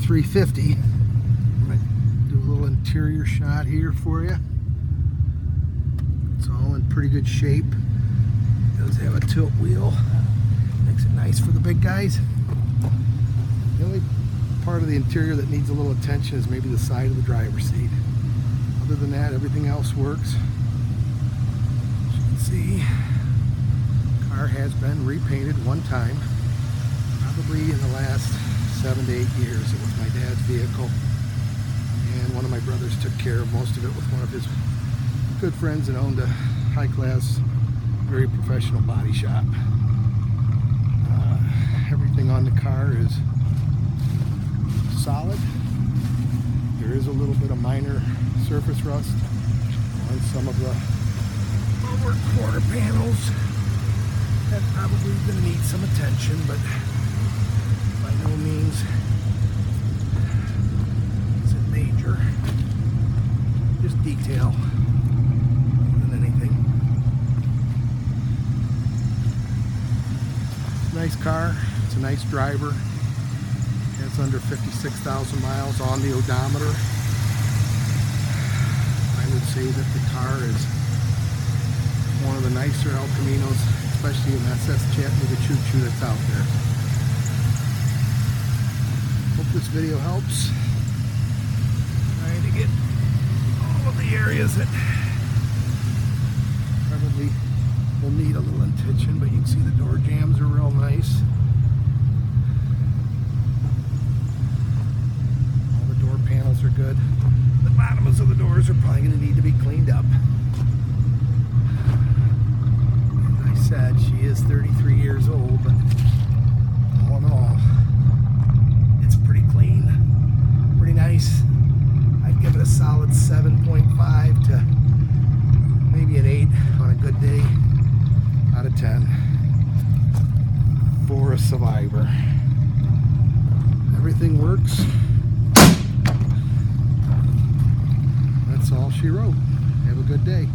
350. I'm going to do a little interior shot here for you. It's all in pretty good shape. It does have a tilt wheel. Makes it nice for the big guys. The only part of the interior that needs a little attention is maybe the side of the driver's seat. Other than that, everything else works. As you can see, the car has been repainted one time, probably in the last 7 to 8 years. It was my dad's vehicle, and one of my brothers took care of most of it with one of his good friends that owned a high-class, very professional body shop. Everything on the car is solid. There is a little bit of minor surface rust on some of the lower quarter panels. That's probably going to need some attention, but by no means is it major. Just detail more than anything. Nice car. It's a nice driver. It's under 56,000 miles on the odometer. I would say that the car is one of the nicer El Caminos, especially in SS Chattanooga Choo Choo that's out there. Hope this video helps. Trying to get all of the areas that probably will need a little attention, but you can see the door jambs are real nice. Panels are good. The bottoms of the doors are probably going to need to be cleaned up. As I said, she is 33 years old, but all in all, it's pretty clean, pretty nice. I'd give it a solid 7.5 to maybe an 8 on a good day out of 10 for a survivor. Everything works. That's all she wrote. Have a good day.